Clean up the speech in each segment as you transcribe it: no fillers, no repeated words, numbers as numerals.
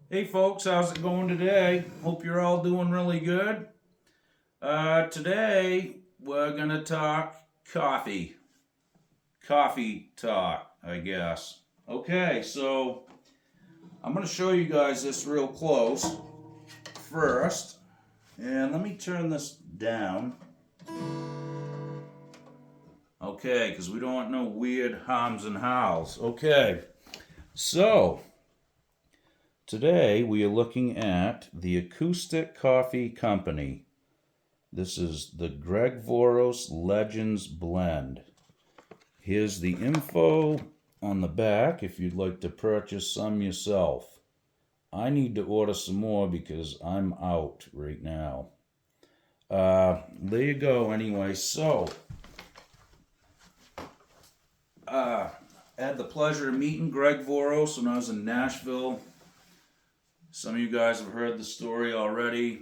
Hey folks, how's it going today? Hope you're all doing really good. Today we're gonna talk coffee. Coffee talk, I guess. Okay, so I'm gonna show you guys this real close first. And let me turn this down. Okay, because we don't want no weird hums and howls. Okay, so today we are looking at the Acoustic Coffee Company. This is the Greg Voros Legends Blend. Here's the info on the back if you'd like to purchase some yourself. I need to order some more because I'm out right now. There you go anyway. So, I had the pleasure of meeting Greg Voros when I was in Nashville. Some of you guys have heard the story already.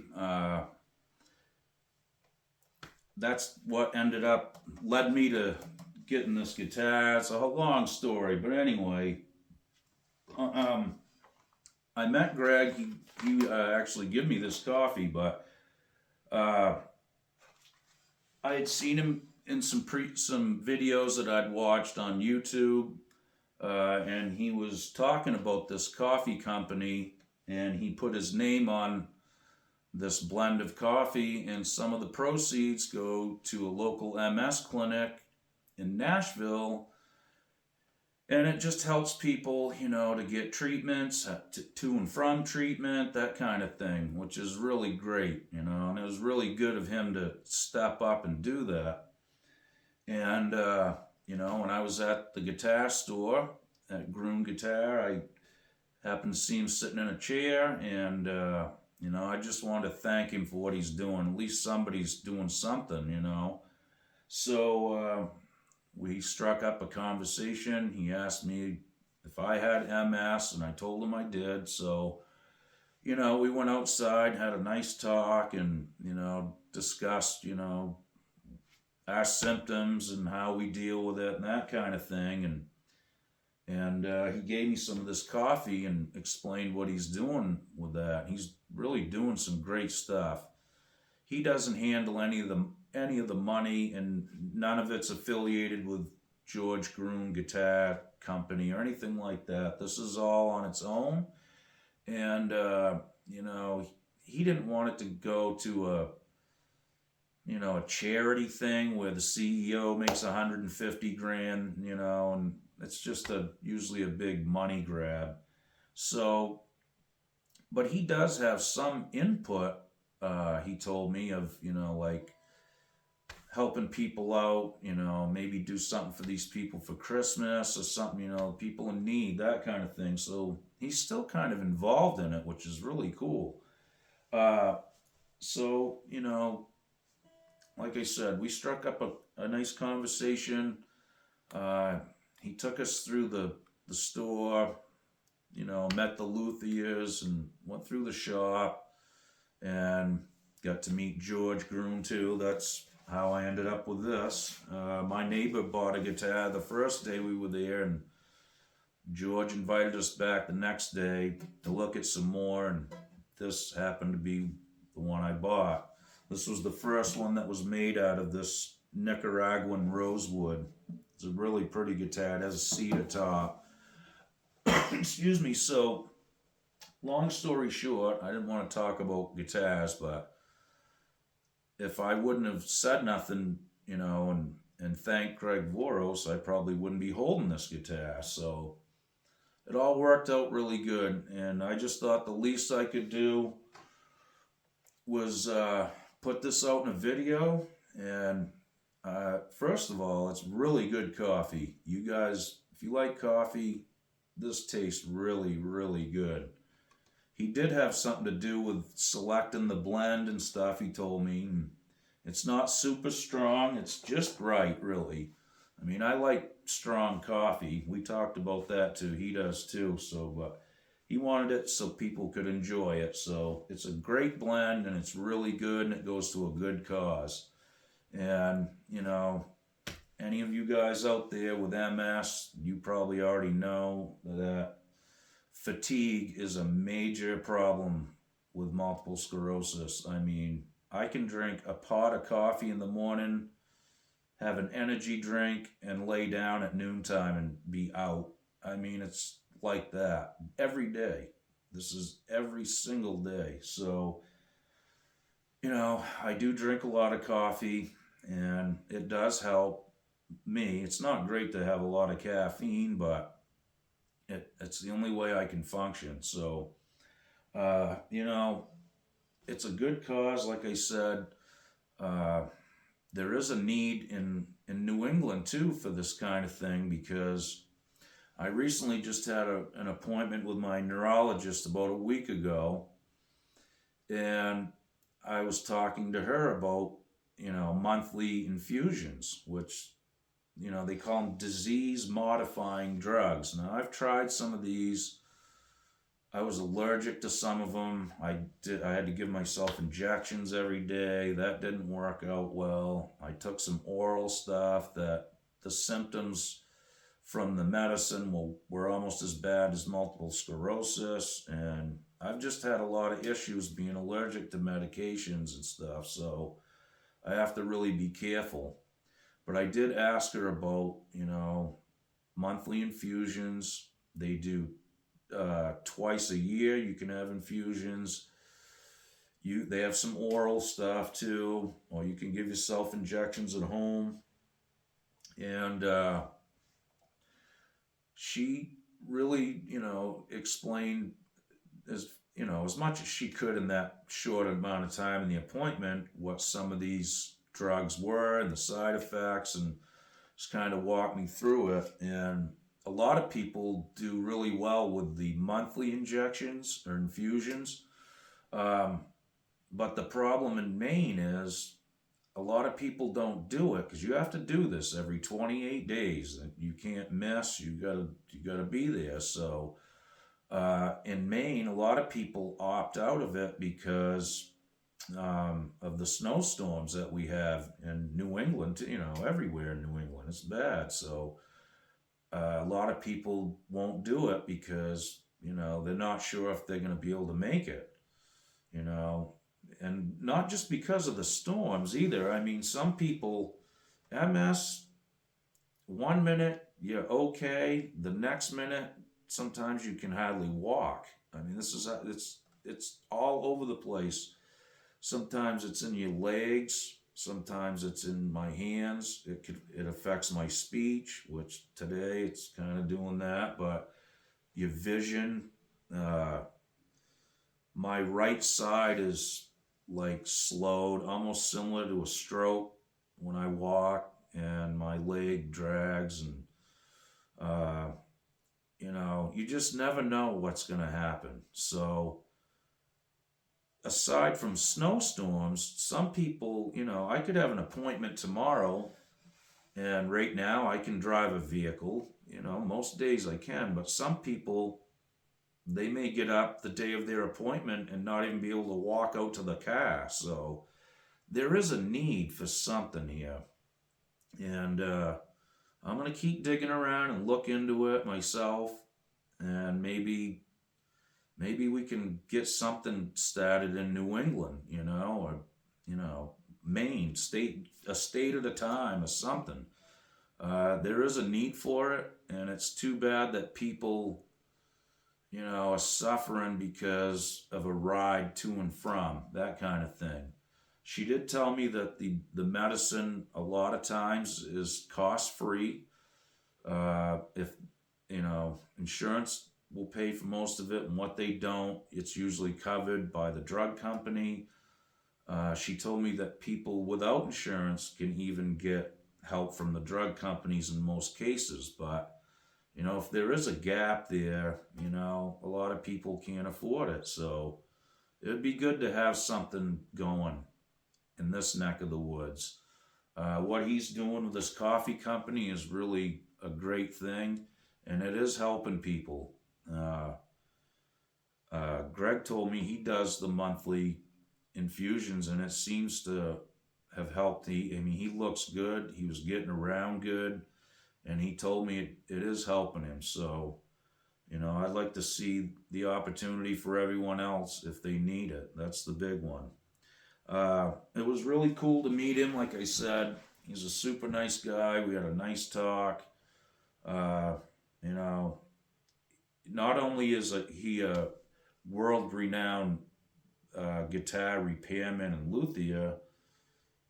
That's what led me to getting this guitar. It's a long story, but anyway, um, I met Greg. He actually gave me this coffee, but uh, I had seen him in some videos that I'd watched on YouTube, and he was talking about this coffee company, and he put his name on this blend of coffee, and some of the proceeds go to a local MS clinic in Nashville, and it just helps people, to get treatments, to and from treatment, that kind of thing, which is really great, and it was really good of him to step up and do that. And, when I was at the guitar store at Groom Guitar, I happened to see him sitting in a chair, and, I just wanted to thank him for what he's doing. At least somebody's doing something. So, we struck up a conversation. He asked me if I had MS, and I told him I did. So, we went outside, had a nice talk, and, discussed, our symptoms and how we deal with it and that kind of thing. And he gave me some of this coffee and explained what he's doing with that. He's really doing some great stuff. He doesn't handle any of the money, and none of it's affiliated with George Groom Guitar Company or anything like that. This is all on its own, and he didn't want it to go to a charity thing where the CEO makes 150 grand, and it's just usually a big money grab. So, but he does have some input. He told me of like helping people out, maybe do something for these people for Christmas or something, people in need, that kind of thing. So he's still kind of involved in it, which is really cool. Uh, so, like I said, we struck up a nice conversation. Uh, he took us through the store, met the luthiers and went through the shop and got to meet George Groom too. That's how I ended up with this. My neighbor bought a guitar the first day we were there, and George invited us back the next day to look at some more, and this happened to be the one I bought. This was the first one that was made out of this Nicaraguan rosewood. It's a really pretty guitar. It has a cedar top. Excuse me. So, long story short, I didn't want to talk about guitars, but if I wouldn't have said nothing, and thanked Greg Voros, I probably wouldn't be holding this guitar. So it all worked out really good, and I just thought the least I could do was put this out in a video. And first of all, it's really good coffee. You guys, if you like coffee, this tastes really, really good. He did have something to do with selecting the blend and stuff, he told me. And it's not super strong, it's just right, really. I mean, I like strong coffee. We talked about that too. He does too. So, he wanted it so people could enjoy it. So, it's a great blend, and it's really good, and it goes to a good cause. And, any of you guys out there with MS, you probably already know that fatigue is a major problem with multiple sclerosis. I mean, I can drink a pot of coffee in the morning, have an energy drink, and lay down at noontime and be out. I mean, it's like that every day. This is every single day. So, I do drink a lot of coffee and it does help me. It's not great to have a lot of caffeine, but it's the only way I can function. So, uh, you know, it's a good cause. Like I said, uh, there is a need in New England too for this kind of thing because I recently just had an appointment with my neurologist about a week ago, and I was talking to her about monthly infusions, which they call them disease modifying drugs. Now I've tried some of these. I was allergic to some of them. I had to give myself injections every day. That didn't work out well. I took some oral stuff that the symptoms from the medicine were almost as bad as multiple sclerosis. And I've just had a lot of issues being allergic to medications and stuff. So I have to really be careful. But I did ask her about, monthly infusions. They do twice a year. You can have infusions. They have some oral stuff too, or you can give yourself injections at home. And she really, explained as much as she could in that short amount of time in the appointment what some of these drugs were and the side effects, and just kind of walked me through it. And a lot of people do really well with the monthly injections or infusions. Um, but the problem in Maine is a lot of people don't do it because you have to do this every 28 days. You can't miss. You gotta be there. So in Maine, a lot of people opt out of it because of the snowstorms that we have in New England. Everywhere in New England, it's bad. So a lot of people won't do it because they're not sure if they're going to be able to make it. You know, and not just because of the storms either. I mean, some people, MS, 1 minute you're okay, the next minute sometimes you can hardly walk. I mean, it's all over the place. Sometimes it's in your legs, sometimes it's in my hands. It affects my speech, which today it's kind of doing that, but your vision. My right side is like slowed, almost similar to a stroke when I walk, and my leg drags, and you just never know what's going to happen. So aside from snowstorms, some people, I could have an appointment tomorrow, and right now I can drive a vehicle. Most days I can, but some people, they may get up the day of their appointment and not even be able to walk out to the car. So there is a need for something here. And I'm going to keep digging around and look into it myself. And maybe we can get something started in New England, or, Maine, a state at a time or something. There is a need for it. And it's too bad that people are suffering because of a ride to and from, that kind of thing. She did tell me that the medicine a lot of times is cost free. If insurance will pay for most of it, and what they don't, it's usually covered by the drug company. She told me that people without insurance can even get help from the drug companies in most cases, but if there is a gap there, a lot of people can't afford it. So it'd be good to have something going in this neck of the woods. What he's doing with this coffee company is really a great thing, and it is helping people. Greg told me he does the monthly infusions, and it seems to have helped. He looks good. He was getting around good. And he told me it is helping him. So You know, I'd like to see the opportunity for everyone else if they need it. That's the big one. It was really cool to meet him. Like I said, he's a super nice guy. We had a nice talk. Uh, you know, not only is he a world renowned guitar repairman and luthier,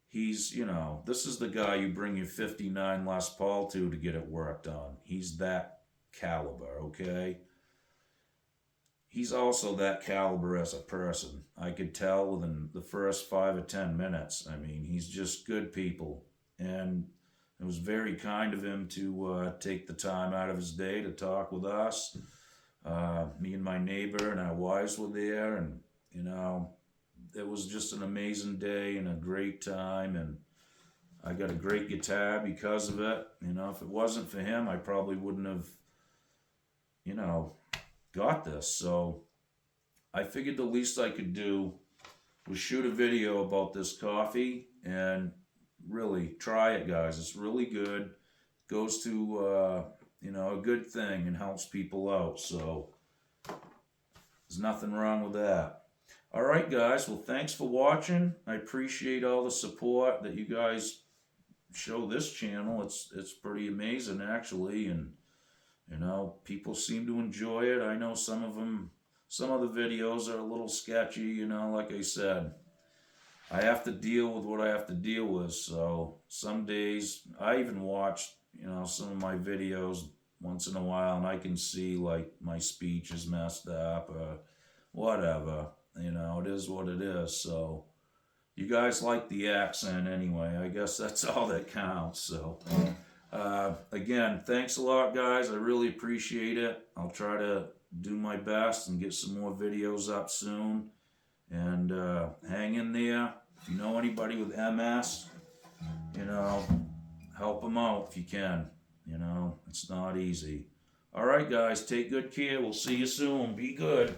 he's, this is the guy you bring your 59 Les Paul to get it worked on. He's that caliber, okay? He's also that caliber as a person. I could tell within the first 5 or 10 minutes. I mean, he's just good people. And it was very kind of him to take the time out of his day to talk with us. Me and my neighbor and our wives were there, and it was just an amazing day and a great time. And I got a great guitar because of it. If it wasn't for him, I probably wouldn't have, got this. So I figured the least I could do was shoot a video about this coffee, and really try it, guys. It's really good. Goes to a good thing and helps people out. So there's nothing wrong with that. All right, guys. Well, thanks for watching. I appreciate all the support that you guys show this channel. It's pretty amazing, actually, and people seem to enjoy it. I know some of the videos are a little sketchy. Like I said, I have to deal with what I have to deal with. So some days I even watch some of my videos once in a while, and I can see like my speech is messed up or whatever. It is what it is. So you guys like the accent anyway. I guess that's all that counts. So again, thanks a lot, guys. I really appreciate it. I'll try to do my best and get some more videos up soon. And hang in there. If you know anybody with MS, help them out if you can. It's not easy. All right, guys, take good care. We'll see you soon. Be good.